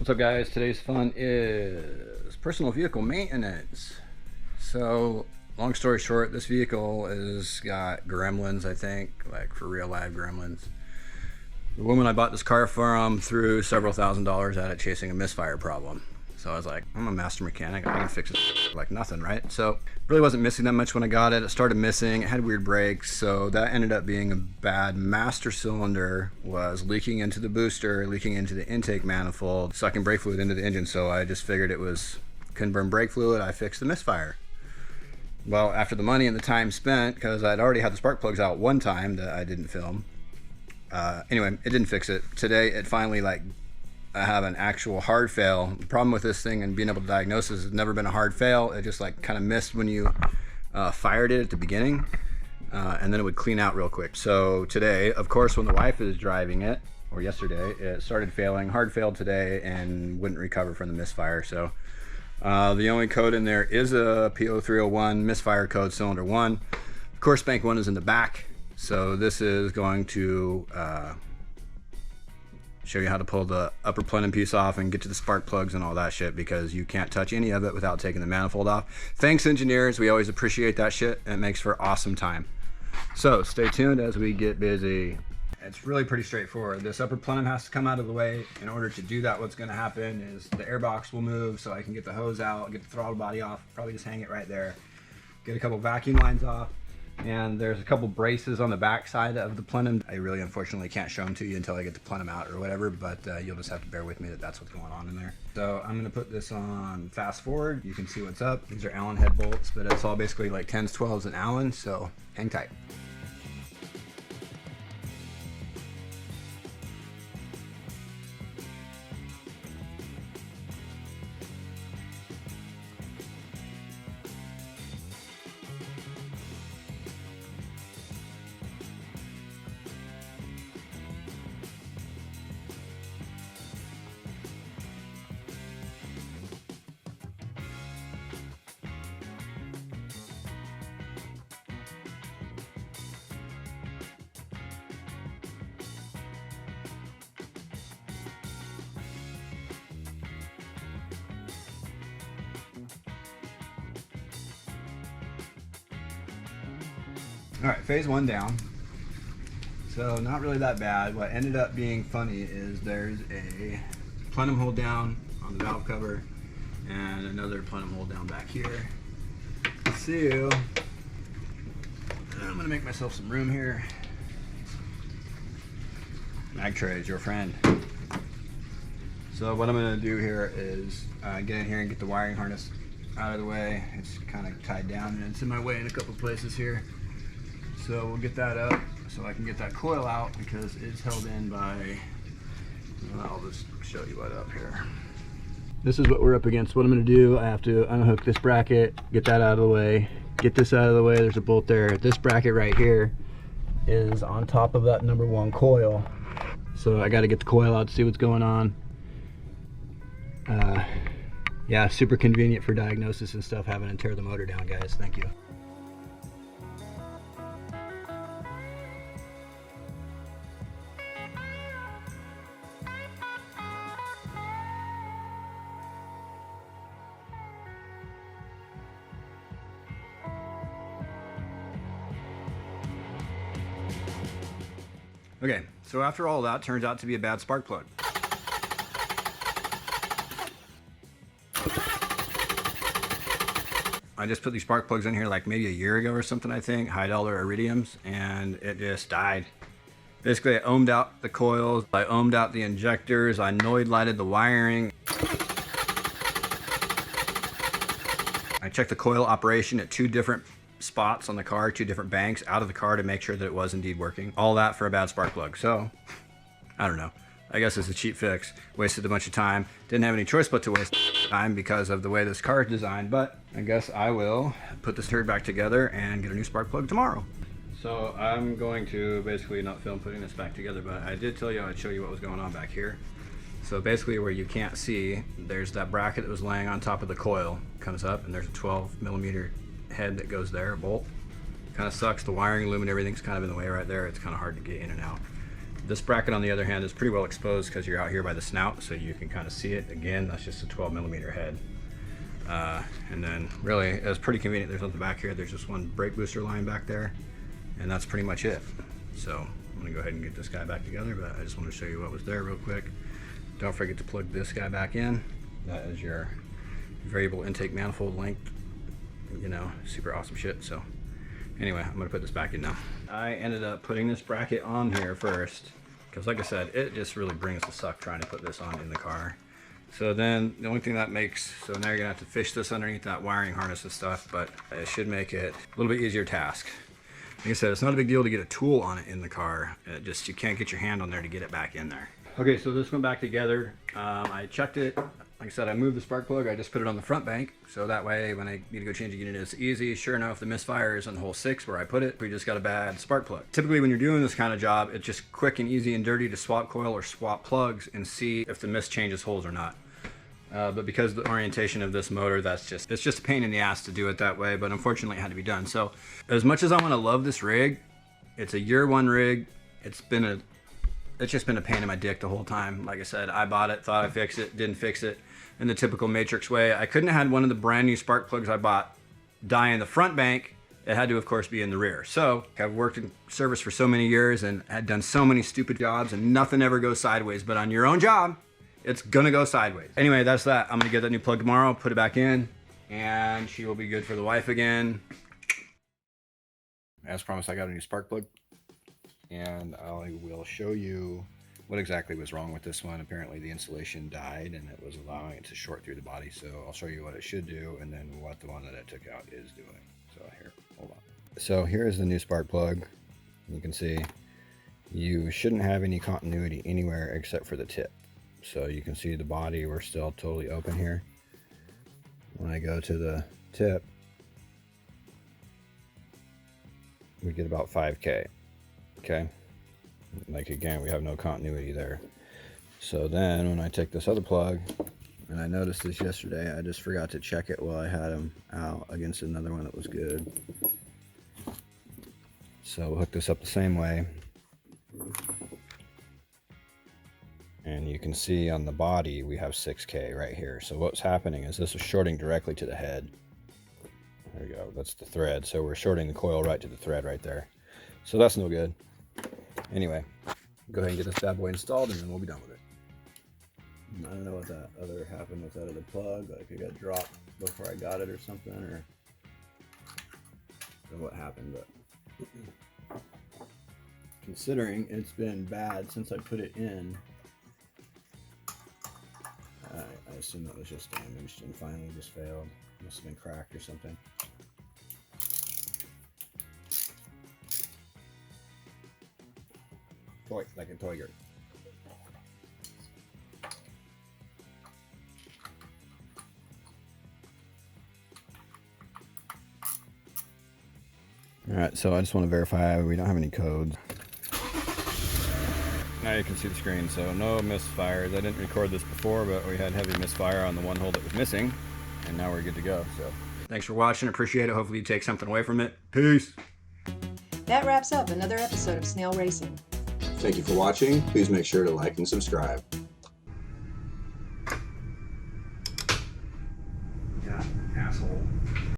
What's up guys? Today's fun is personal vehicle maintenance. So long story short, this vehicle has got gremlins, I think, like for real live gremlins. The woman I bought this car from threw several $1,000s at it chasing a misfire problem. So I was like, I'm a master mechanic, I can fix it like nothing, right? So really wasn't missing that much when I got it. It started missing, it had weird brakes, so that ended up being a bad master cylinder was leaking into the booster, leaking into the intake manifold, sucking brake fluid into the engine. So I just figured it was, couldn't burn brake fluid, I fixed the misfire. Well, after the money and the time spent, because I'd already had the spark plugs out one time that I didn't film. Anyway, it didn't fix it. Today, it finally I have an actual hard fail. The problem with this thing and being able to diagnose this has never been a hard fail. It just like kind of missed when you fired it at the beginning, and then it would clean out real quick. So today, of course, when the wife is driving it, or yesterday, it started failing, hard failed today, and wouldn't recover from the misfire. So the only code in there is a P0301 misfire code cylinder 1. Of course, bank 1 is in the back. So this is going to show you how to pull the upper plenum piece off and get to the spark plugs and all that shit, because you can't touch any of it without taking the manifold off. Thanks engineers, we always appreciate that shit, and it makes for awesome time. So stay tuned as we get busy. It's really pretty straightforward. This upper plenum has to come out of the way. In order to do that, what's going to happen is the air box will move, so I can get the hose out, get the throttle body off, probably just hang it right there, get a couple vacuum lines off. And there's a couple braces on the back side of the plenum. I really unfortunately can't show them to you until I get the plenum out or whatever, but you'll just have to bear with me that that's what's going on in there. So I'm gonna put this on fast forward. You can see what's up. These are Allen head bolts, but it's all basically like 10s, 12s, and Allen, so hang tight. All right, phase 1 down. So not really that bad. What ended up being funny is there's a plenum hold down on the valve cover and another plenum hold down back here. So I'm gonna make myself some room here. Mag tray is your friend. So what I'm gonna do here is get in here and get the wiring harness out of the way. It's kind of tied down and it's in my way in a couple places here. So we'll get that up so I can get that coil out, because it's held in by, I'll just show you what up here. This is what we're up against. What I'm going to do, I have to unhook this bracket, get that out of the way, get this out of the way. There's a bolt there. This bracket right here is on top of that number 1 coil. So I got to get the coil out to see what's going on. Yeah, super convenient for diagnosis and stuff, having to tear the motor down, guys. Thank you. Okay, so after all that, turns out to be a bad spark plug. I just put these spark plugs in here like maybe a year ago or something, I think, high dollar iridiums, and it just died. Basically, I ohmed out the coils, I ohmed out the injectors, I noid lighted the wiring. I checked the coil operation at 2 different spots on the car, 2 different banks out of the car to make sure that it was indeed working. All that for a bad spark plug. So, I don't know. I guess it's a cheap fix. Wasted a bunch of time. Didn't have any choice but to waste time because of the way this car is designed, but I guess I will put this turd back together and get a new spark plug tomorrow. So I'm going to basically not film putting this back together, but I did tell you I'd show you what was going on back here. So basically where you can't see, there's that bracket that was laying on top of the coil, comes up, and there's a 12mm head that goes there, a bolt. Kind of sucks, the wiring loom and everything's kind of in the way right there. It's kind of hard to get in and out. This bracket, on the other hand, is pretty well exposed because you're out here by the snout, so you can kind of see it. Again, that's just a 12mm head. And then really, it's pretty convenient. There's nothing back here. There's just one brake booster line back there, and that's pretty much it. So I'm gonna go ahead and get this guy back together, but I just want to show you what was there real quick. Don't forget to plug this guy back in. That is your variable intake manifold length. You know, super awesome shit. So anyway, I'm gonna put this back in now. I ended up putting this bracket on here first because, like I said, it just really brings the suck trying to put this on in the car. So then the only thing that makes, so now you're gonna have to fish this underneath that wiring harness and stuff, but it should make it a little bit easier task. Like I said, it's not a big deal to get a tool on it in the car. It just, you can't get your hand on there to get it back in there. Okay, so this went back together. I checked it. Like I said, I moved the spark plug. I just put it on the front bank, so that way when I need to go change a unit, it's easy. Sure enough, the Misfire is on hole 6 where I put it. We just got a bad spark plug. Typically, when you're doing this kind of job, it's just quick and easy and dirty to swap coil or swap plugs and see if the Mis changes holes or not. But because of the orientation of this motor, it's just a pain in the ass to do it that way, but unfortunately it had to be done. So as much as I want to love this rig, it's a year 1 rig. It's just been a pain in my dick the whole time. Like I said, I bought it, thought I fixed it, didn't fix it in the typical Matrix way. I couldn't have had one of the brand new spark plugs I bought die in the front bank. It had to, of course, be in the rear. So I've worked in service for so many years and had done so many stupid jobs, and nothing ever goes sideways. But on your own job, it's gonna go sideways. Anyway, that's that. I'm gonna get that new plug tomorrow, put it back in, and she will be good for the wife again. As promised, I got a new spark plug, and I will show you what exactly was wrong with this one. Apparently the insulation died and it was allowing it to short through the body. So I'll show you what it should do and then what the one that I took out is doing. So here, hold on. So here is the new spark plug. You can see you shouldn't have any continuity anywhere except for the tip. So you can see the body, we're still totally open here. When I go to the tip, we get about 5K. Okay. Like again, we have no continuity there. So then when I take this other plug, and I noticed this yesterday, I just forgot to check it while I had them out against another one that was good. So we'll hook this up the same way. And you can see on the body, we have 6K right here. So what's happening is this is shorting directly to the head. There we go, that's the thread. So we're shorting the coil right to the thread right there. So that's no good. Anyway, go ahead and get this bad boy installed and then we'll be done with it. I don't know what that other happened with that other plug, like it got dropped before I got it or something, or what happened, but considering it's been bad since I put it in, I assume that was just damaged and finally just failed. Must have been cracked or something. Toy, like a toy yard. Alright, so I just want to verify we don't have any codes. Now you can see the screen, so no misfires. I didn't record this before, but we had heavy misfire on the one hole that was missing, and now we're good to go. So thanks for watching, appreciate it. Hopefully you take something away from it. Peace! That wraps up another episode of Snale Racing. Thank you for watching. Please make sure to like and subscribe.